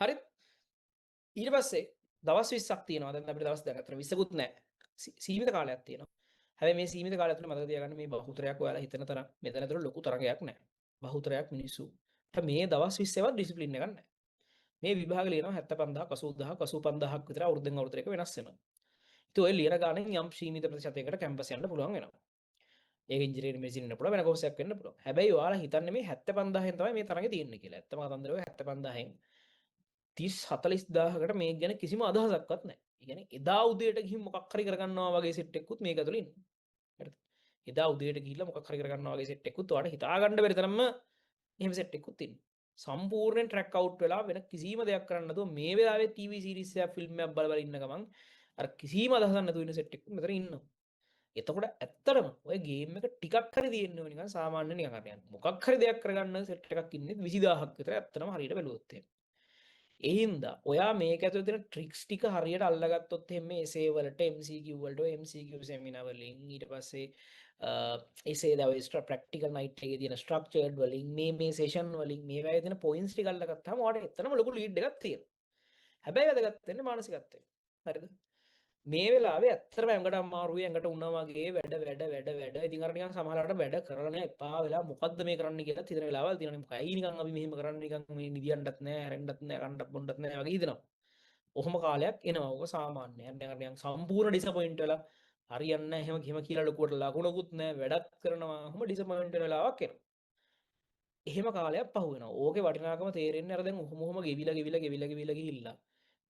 හරි ඊට පස්සේ දවස් 20ක් තියෙනවා. දැන් අපිට දවස් දැන් අතර 20කුත් නැහැ. සීමිත කාලයක් තියෙනවා. හැබැයි මේ සීමිත කාලය තුළ මතක තියාගන්න මේ බහුතරයක් ඔයාලා හිතන තරම් මෙතන ඇතුළ ලොකු තරගයක් නැහැ. බහුතරයක් මිනිස්සු මේ දවස් 20වත් ඩිසිප්ලින් එකක් නැහැ. මේ විභාග ලියනවා 75000ක් 80000ක් 85000ක් විතර අවුරුද්දෙන් අවුරුද්දට එක වෙනස් වෙනවා. ඉතින් ඔය ලියන ගානෙන් යම් සීමිත ප්‍රතිශතයකට කැම්පස් යන්න පුළුවන් වෙනවා. ඒක ඉංජිනේරින් මෙඩිසින් වෙන්න පුළුවන් වෙන කෝස් එකක් වෙන්න පුළුවන්. හැබැයි ඔයාලා හිතන්නේ මේ 75000න් තමයි මේ තරඟේ තියෙන්නේ කියලා. ඇත්තම කතන්දර ඔය 75000න් 30 40000කට මේක ගැන කිසිම අදහසක්වත් නැහැ. ඒ කියන්නේ එදා උදේට ගිහින් මොකක් හරි කරගන්නවා වගේ සෙට් එකකුත් මේක ඇතුළේ ඉන්නවා. හරිද? එදා උදේට ගිහිල්ලා මොකක් හරි කරගන්නවා වගේ සෙට් එකකුත් ඔයාලට හිතා ගන්න බැරි තරම්ම එහෙම සෙට් එකකුත් ඉන්නවා. සම්පූර්ණයෙන් ට්‍රැක් අවුට් වෙලා වෙන කිසිම දෙයක් කරන්න නැතුව මේ වෙලාවේ ටීවී සීරීස් එකක් ෆිල්ම් එකක් බල බල ඉන්න ගමන් අර කිසිම අදහසක් නැතුව ඉන්න සෙට් එකකුත් මෙතන ඉන්නවා. එතකොට ඇත්තටම ඔය ගේම් එක ටිකක් හරි තියෙන්න ඕනේ නිකන් සාමාන්‍ය නිකන් අර මොකක් හරි දෙයක් කරගන්න සෙට් එකක් ඉන්නේ 20000ක් විතර ඇත්තටම හරියට බැලුවොත් එහෙම. ඒ හින්දා ඔයා මේක ඇතුළේ තියෙන ට්‍රික්ස් ටික හරියට අල්ලගත්තොත් එහෙම මේ එසේ වලට MCQ වලට MCQ සෙමිනාර් වලින් ඊට පස්සේ එසේ දවස් ප්‍රැක්ටිකල් නයිට් එකේ තියෙන ස්ට්‍රක්චර්ඩ් වලින් මේ සෙෂන් වලින් මේ වගේ තියෙන පොයින්ට්ස් ටික අල්ලගත්තාම ඔයාලට එතනම ලොකු ලීඩ් එකක් තියෙනවා. හැබැයි වැදගත් වෙන්නේ මානසිකත්වය. හරිද? මේ වෙලාවේ ඇත්තටම ඇඟට අමාරුයි ඇඟට උනා වගේ වැඩ ඉතින් අර නිකන් සමහරවිට වැඩ කරලා නෑ එපා වෙලා මොකද්ද මේ කරන්න කියලා හිතන වෙලාවල් තියෙනවා. මොකයි නිකන් අපි මෙහෙම කරන්නේ නිකන් මේ නිදියන්නත් නෑ හැරෙන්නත් නෑ කන්නත් බොන්නත් නෑ වගේ හිතනවා. ඔහොම කාලයක් එනවා. ඕක සාමාන්‍යයි. නිකන් සම්පූර්ණ ඩිසපොයින්ට් වෙලා හරියන්නේ නැහැ එහෙම කියලා ලොකුවට ලකුණකුත් නෑ වැඩක් කරනවා. ඔහොම ඩිසපොයින්ට් වෙන වෙලාවක් එනවා. එහෙම කාලයක් පහු වෙනවා. ඕකේ වටිනාකම තේරෙන්නේ අර දැන් ඔහොම ගෙවිලා ගිහිල්ලා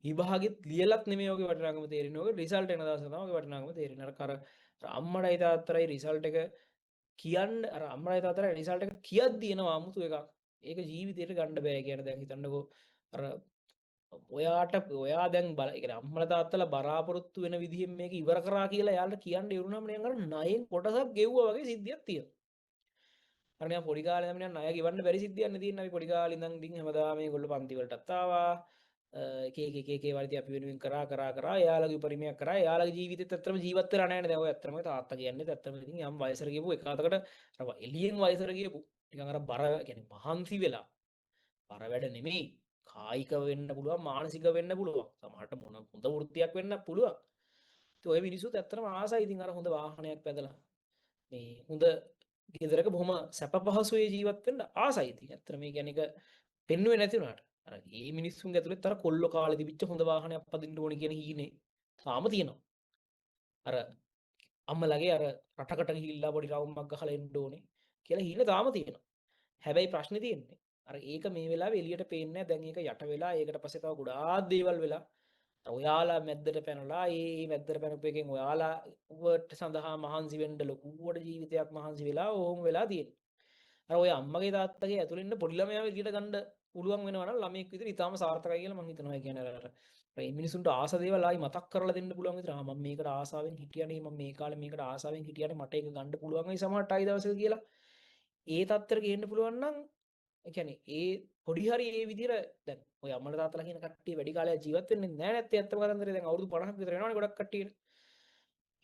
විභාගෙත් ලියලත් නෙමෙයි ඔගේ වටිනාකම තේරෙන්නේ. ඔගේ රිසල්ට් එන දවස තමයි ඔගේ වටිනාකම තේරෙන්නේ. අර අම්මඩයි තාත්තටයි රිසල්ට් එක කියන්න අර අම්මඩයි තාත්තටයි රිසල්ට් එක කියද්දී එනවා 아무තු එකක්. ඒක ජීවිතේට ගන්න බෑ කියන දැන් හිතන්නකෝ අර ඔයාට ඔයා දැන් බල ඒ කියන්නේ අම්මලා තාත්තලා බලාපොරොත්තු වෙන විදිහෙන් මේක ඉවර කරා කියලා එයාලට කියන්න ඉවරුනම නිකන් අර ණයෙන් කොටසක් ගෙව්වා වගේ සිද්ධියක් තියෙනවා. අර නිකන් පොඩි කාලේ නම් නිකන් ණය ගෙවන්න බැරි සිද්ධියක් නේ තියෙන්නේ. අපි පොඩි කාලේ ඉඳන් ඉතින් හැමදාම මේගොල්ලෝ පන්ති වලටත් ආවා. එක වර්ති අපි වෙනුවෙන් කරා එයාලගේ උපරිමයක් කරා එයාලගේ ජීවිතෙත් ඇත්තටම ජීවත් වෙලා නැහැ නේ දැන් ඔය ඇත්තටම තාත්තා කියන්නේ ඇත්තටම ඉතින් යම් වයසට ගියපු එකකට අර එළියෙන් වයසට ගියපු නිකන් අර බර කියන්නේ මහන්සි වෙලා බර වැඩ නෙමෙයි කායික වෙන්න පුළුවන් මානසික වෙන්න පුළුවන් සමහරට මොන හොඳ වෘත්තියක් වෙන්න පුළුවන් ඉතින් ඔය මිනිස්සුත් ඇත්තටම ආසයි ඉතින් අර හොඳ වාහනයක් පැදලා මේ හොඳ ගෙදරක බොහොම සැප පහසුවේ ජීවත් වෙන්න ආසයි ඉතින් ඇත්තට මේ කියන්නේ එක පෙන්නුවේ නැති වුණාට අර මේ මිනිස්සුන්ගේ ඇතුළේ අර කොල්ලෝ කාලේ තිබිච්ච හොඳ වාහනයක් පදින්න ඕනේ කියන හීනේ තාම තියෙනවා. අර අම්මලගේ අර රටකට ගිහිල්ලා පොඩි රවුමක් ගහලා එන්න ඕනේ කියලා හීන තාම තියෙනවා. හැබැයි ප්‍රශ්නේ තියෙන්නේ අර ඒක මේ වෙලාවේ එළියට පේන්නේ නැහැ. දැන් ඒක යට වෙලා ඒකට පස්සේ තව ගොඩාක් දේවල් වෙලා ඔයාලා මැද්දට පැනලා ඒ මැද්දට පැනපු එකෙන් ඔයාලා වට සඳහා මහන්සි වෙන්න ලොකුවට ජීවිතයක් මහන්සි වෙලා ඕම වෙලා තියෙනවා. අර ඔය අම්මගේ තාත්තගේ ඇතුළේ ඉන්න පොඩි ළමයාව එළියට ගන්න පුළුවන් වෙනවා නම් ළමයෙක් විතර ඉතාලම සාර්ථකයි කියලා මම හිතනවා. ඒ කියන්නේ අර මේ මිනිසුන්ට ආස දේවල් ආයි මතක් කරලා දෙන්න පුළුවන් විතර මම මේකට ආසාවෙන් හිටියානේ මම මේ කාලේ මේකට ආසාවෙන් හිටියානේ මට ඒක ගන්න පුළුවන් වෙයි සමහරට ආයි දවසක කියලා ඒ තත්තර ගේන්න පුළුවන් නම් ඒ කියන්නේ ඒ පොඩි හරි ඒ විදිහට දැන් ඔය අම්මලා තාත්තලා කියන කට්ටිය වැඩි කාලයක් ජීවත් වෙන්නේ නැහැ නැත්තේ ඇත්තම කතන්දරේ දැන් අවුරුදු 50ක් විතර වෙනවනේ ගොඩක් කට්ටියට.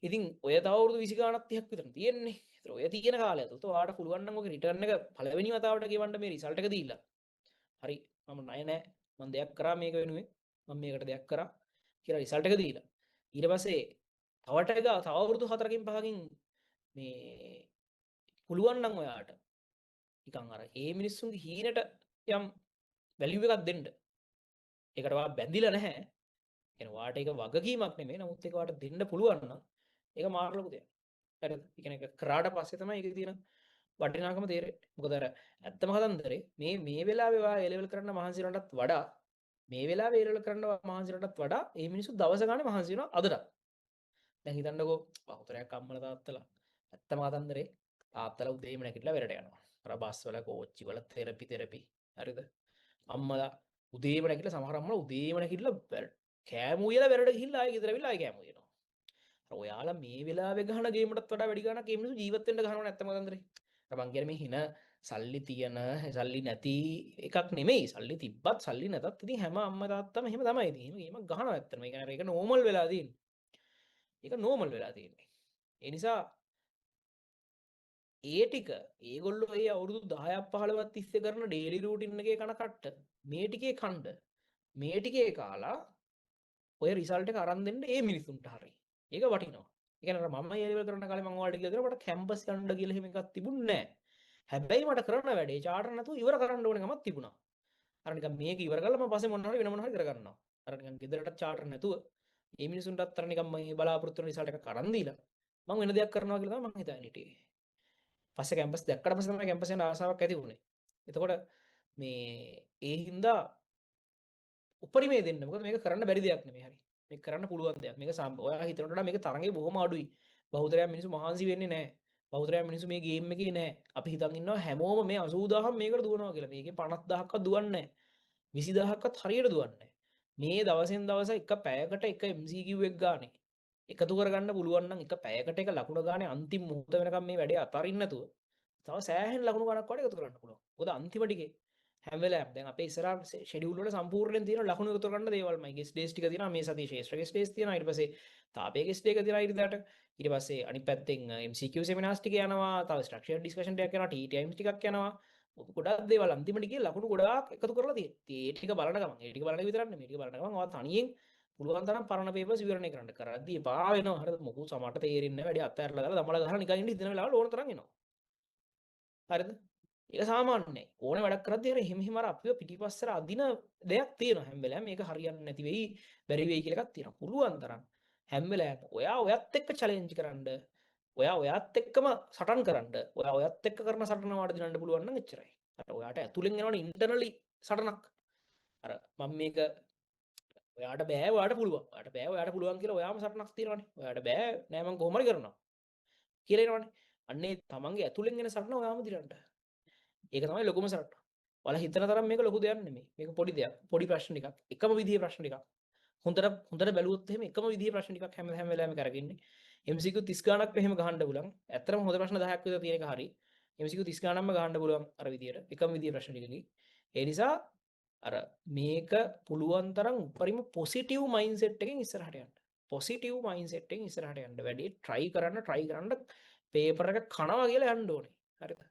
ඉතින් ඔය තව අවුරුදු 20 ගාණක් 30ක් විතර තියෙන්නේ. ඒතර ඔය තියෙන කාලය තුල ඔයාලට පුළුවන් නම් ඔගේ රිටර්න් එක පළවෙනි වතාවට ගෙවන්න මේ රිසල්ට් එක දීලා. හරි මම ණය නෑ මම දෙයක් කරා මේක වෙනුවෙන් මම මේකට දෙයක් කරා කියලා රිසල්ට් එක දීලා. ඊට පස්සේ තව අවුරුදු 4කින් 5කින් මේ පුළුවන් නම් ඔයාට නිකන් අර ඒ මිනිස්සුන්ගේ හීනට යම් වැලියු එකක් දෙන්න. ඒකට ඔයා බැඳිලා නැහැ. කියන්නේ ඔයාට ඒක වගකීමක් නෙමෙයි. නමුත් ඒක ඔයාට දෙන්න පුළුවන් නම් ඒක මාර ලොකු දෙයක්. හරිද? ඒ කියන්නේ ඒක කරාට පස්සේ තමයි ඒකේ තියෙන වටිනාකම තේරෙන්නේ. මොකද අර ඇත්තම කතන්දරේ මේ වෙලාවේ ඔයා ඒ ලෙවල් කරන්න මහන්සි වෙනටත් වඩා මේ වෙලාවේ ඒ ලෙවල් කරන්න මහන්සි වෙනටත් වඩා මේ මිනිස්සු දවස ගානේ මහන්සි වෙනවා අදටත්. දැන් හිතන්නකෝ බහුතරයක් අම්මලා තාත්තලා ඇත්තම කතන්දරේ තාත්තලා උදේම නැගිටලා වෙරට යනවා. අර බස් වල කෝච්චි වල තෙරපි හරිද? අම්මලා උදේම නැගිටලා සමහර අම්මලා උදේම නැගිටලා කෑම උයලා වෙරට ගිහිල්ලා ආයෙ ගෙදර ඇවිල්ලා ආයෙ කෑම උයනවා. අර ඔයාලා මේ වෙලාවේ ගහන ගේමටත් වඩා වැඩි ගාණක් මේ මිනිස්සු ජීවත් වෙන්න ගහනවා නැත්තම කතන්දරේ. අර මං කියන්නේ මේ හින සල්ලි තියෙන සල්ලි නැති එකක් නෙමෙයි. සල්ලි තිබ්බත් සල්ලි නැතත් ඉතින් හැම අම්මා තාත්තම එහෙම තමයි. ඉතින් එහෙම ගහනවා ඇත්තටම. ඒ කියන්නේ ඒක නෝමල් වෙලා තියෙන්නේ. ඒක නෝමල් වෙලා තියෙන්නේ. ඒ නිසා ඒ ටික ඒගොල්ලෝ ඒ අවුරුදු 10ක් 15ක් තිස්සේ කරන ඩේලි රූටින් එකේ කන කට්ට මේ ටිකේ කණ්ඩ මේ ටිකේ කාලා ඔය රිසල්ට් එක අරන් දෙන්න ඒ මිනිසුන්ට හරි. ඒක වටිනවා. ඒ කියන්නේ මම ඒ ලෙවල් කරන කාලේ මම ඔයාලට කියලා දෙනවා මට කැම්පස් යන්න කියලා එහෙම එකක් තිබුණේ නැහැ. හැබැයි මට කරන වැඩේ චාටර් නැතුව ඉවර කරන්න ඕන ගමක් තිබුණා. අර නිකන් මේක ඉවර කරලා මම පස්සේ මොනවා හරි වෙන මොනවා හරි කරගන්නවා. අර නිකන් ගෙදරට චාටර් නැතුව මේ මිනිසුන්ටත් අර නිකන් මේ බලාපොරොත්තු වෙන රිසල්ට් එකක් අරන් දීලා මම වෙන දෙයක් කරනවා කියලා තමයි මම හිතාගෙන හිටියේ. පස්සේ කැම්පස් දැක්කට පස්සේ තමයි කැම්පස් යන ආසාවක් ඇති වුණේ. එතකොට මේ ඒ හින්දා උපරිමේ දෙන්න. මොකද මේක කරන්න බැරි දෙයක් නෙමෙයි හරි. මේක කරන්න පුළුවන් දෙයක්. මේක ඔයා හිතනට වඩා මේක තරඟේ බොහොම අඩුයි. බහුතරයක් මිනිස්සු මහන්සි වෙන්නේ නැහැ. බහුතරයක් මිනිස්සු මේ ගේම් එකේ නැහැ. අපි හිතන් ඉන්නවා හැමෝම මේ 80000 මේකට දුවනවා කියලා. මේකේ 50000ක්වත් දුවන්නේ නැහැ. 20000ක්වත් හරියට දුවන්නේ නැහැ. මේ දවසෙන් දවස එක පැයකට එක MCQ එක ගානේ එකතු කරගන්න පුළුවන් නම් එක පැයකට එක ලකුණ ගානේ අන්තිම මොහොත වෙනකම් මේ වැඩේ අතරින්න නැතුව තව සෑහෙන ලකුණු ගණක් වඩ එකතු කරන්න පුළුවන්. මොකද අන්තිම ටිකේ හැම වෙලාවෙම දැන් අපේ ඉස්සරහ ෂෙඩියුල් වල සම්පූර්ණයෙන් තියෙන ලකුණු එකතු කරගන්න දේවල්මයි. ගෙස් ඩේස් ටික තියෙනවා මේ සතියේ ශේෂ්ත්‍ර ගෙස් ඩේස් තියෙනවා. ඊට පස්සේ තාපේ ගෙස් ඩේ එක තියෙනවා ඊට ඊට පස්සේ අනිත් පැත්තෙන් MCQ සෙමිනාර්ස් ටික යනවා. තව ස්ට්‍රක්චර්ඩ් ඩිස්කෂන් ටිකක් යනවා. ටී ටයිම්ස් ටිකක් යනවා. ගොඩක් දේවල් අන්තිම ටිකේ ලකුණු ගොඩාක් එකතු කරලා තියෙනවා. ඒ ටික බලන ගමන් ඒ ටික බලන එක විතරක් නෙමෙයි. ටික බලන ගමන් ඔයා තනියෙන් පුළුවන් තරම් පරණ පේපර්ස් විවරණය කරන්න කරද්දී එපා වෙනවා. හරිද? මොකෝ සමහරට තේරෙන්නේ නැහැ. වැඩි අත්හැරලා දාලා දමලා ගහලා නිකන් ඉන්න හිතන වෙලාවල ඕන තරම් එනවා. හරිද? ඒක සාමාන්‍යයි. ඕන වැඩක් කරද්දී අර හිම හිම අර අපිව පිටිපස්සට අදින දෙයක් තියෙනවා හැම වෙලාවෙම. මේක හරියන්නේ නැති වෙයි, බැරි වෙයි කියලා එකක් තියෙනවා. පුළුවන් තරම් හැම වෙලාවෙම ඔයා ඔයත් එක්ක චැලෙන්ජ් කරන්න, ඔයා ඔයත් එක්කම සටන් කරන්න, ඔයා ඔයත් එක්ක කරන සටන වාට දිනන්න පුළුවන් නම් එච්චරයි. අර ඔයාට ඇතුලෙන් එනවනේ ඉන්ටර්නලි සටනක්. අර මම මේක ඔයාට බෑ ඔයාට පුළුවන්. ඔයාට බෑ ඔයාට පුළුවන් කියලා ඔයාම සටනක් තියෙනවනේ. ඔයාට බෑ නෑ මම කොහොම හරි කරනවා කියලා එනවනේ. අන්නේ තමන්ගේ ඇතුලෙන් එන සටන ඔයාම දිනන්න. ඒක තමයි ලොකුම සටන. ඔයාලා හිතන තරම් මේක ලොකු දෙයක් නෙමෙයි. මේක පොඩි දෙයක්. පොඩි ප්‍රශ්න ටිකක්. එකම විදිහේ ප්‍රශ්න ටිකක්. හොඳට බැලුවොත් එහෙම එකම විදිහේ ප්‍රශ්න ටිකක් හැම වෙලාවෙම කරගන්නේ. MCQ 30 ගණක් එහෙම ගහන්න පුළුවන්. ඇත්තටම හොඳ ප්‍රශ්න 10ක් විතර තියෙන එක හරි. MCQ 30 ගණන්ම ගහන්න පුළුවන් අර විදියට. එකම විදිහේ ප්‍රශ්න ටිකකින්. ඒ නිසා අර මේක පුළුවන් තරම් උපරිම පොසිටිව් මයින්ඩ්සෙට් එකකින් ඉස්සරහට යන්න. පොසිටිව් මයින්ඩ්සෙට් එකකින් ඉස්සරහට යන්න. වැඩි try කරන්න පේපර් එක කනවා කියලා යන්න ඕනේ. හරිද?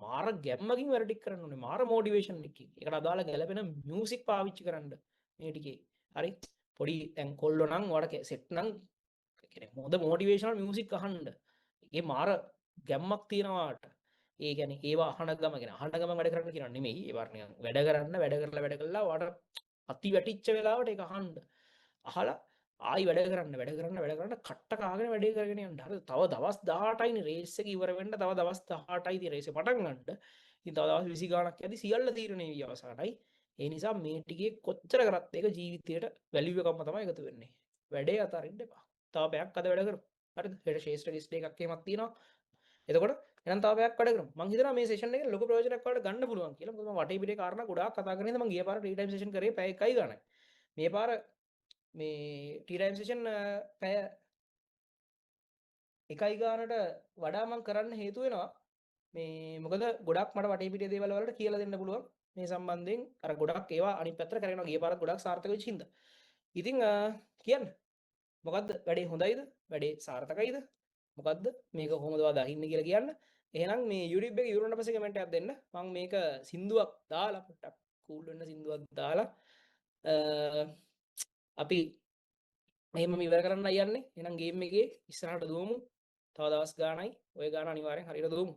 මාර ගැම්මකින් වැඩ ටික කරන්න ඕනේ. මාර මොටිවේෂන් එකකින්. ඒකට අදාළ ගැලපෙන මියුසික් පාවිච්චි කරන්න මේ ටිකේ. හරි? පොඩි දැන් කොල්ලෝ නම් ඔයාලට සෙට් නම් කියන්නේ හොඳ මොටිවේෂනල් මියුසික් අහන්න. ඒකේ මාර ගැම්මක් තියෙනවාට. ඒ කියන්නේ ඒවා අහන ගම කියන අහන ගම වැඩ කරන්න කියන නෙමෙයි. ඒවා නිකන් වැඩ කරලා ඔයාලට අති වැටිච්ච වෙලාවට ඒක අහන්න. අහලා ආයි වැඩ කරන්න කට්ට කාගෙන වැඩේ කරගෙන යන්න. හරිද? තව දවස් 18යිනේ රේස් එක ඉවර වෙන්න. තව දවස් 18යි තියෙන රේස් එක පටන් ගන්න. ඉතින් තව දවස් 20 ගාණක් යද්දි සියල්ල තීරණය වී අවසానයි. ඒ නිසා මේ ටිකේ කොච්චර කරත් ඒක ජීවිතයට වැලියු එකක්ම තමයි එකතු වෙන්නේ. වැඩේ අතාරින්න එපා. තව පැයක් අද වැඩ කරමු. හරිද? හෙට ශේෂ්ත්‍ර ගෙස්ට් එකක් එහෙමක් තියෙනවා. එතකොට එහෙනම් තව පැයක් වැඩ කරමු. මම හිතනවා මේ සෙෂන් එකේ ලොකු ප්‍රයෝජනයක් වලට ගන්න පුළුවන් කියලා. මොකද මම වටේ පිටේ කාරණා ගොඩාක් කතා කරගෙන ඉඳන් මම ගිය පාර ටී ටයිම් සෙෂන් කරේ පැය 1යි ගානයි. මේ පාර මේ ටී ටයිම් සෙෂන් පැය 1යි ගානට වඩා මම කරන්න හේතු වෙනවා. මේ මොකද ගොඩක් මට වටේ පිටේ දේවල් වලට කියලා දෙන්න පුළුවන්. මේ සම්බන්ධයෙන් අර ගොඩක් ඒවා අනිත් පැත්තට කරගෙන ගිය පාරත් ගොඩක් සාර්ථක වෙච්ච හින්දා. ඉතින් කියන්න. මොකද්ද වැඩේ හොඳයිද? වැඩේ සාර්ථකයිද? මොකද්ද මේක කොහොමද ඔයා දකින්නේ කියලා කියන්න. එහෙනම් මේ YouTube එක ඉවරුනට පස්සේ කමෙන්ට් එකක් දෙන්න. මම මේක සින්දුවක් දාලා පොට්ටක් කූල් වෙන්න සින්දුවක් දාලා අපි එහෙම ඉවර කරන්න යන්නේ. එහෙනම් ගේම් එකේ ඉස්සරහට දුවමු. තව දවස් ගාණයි. ওই ගාණ අනිවාර්යෙන් හරියට දුවමු.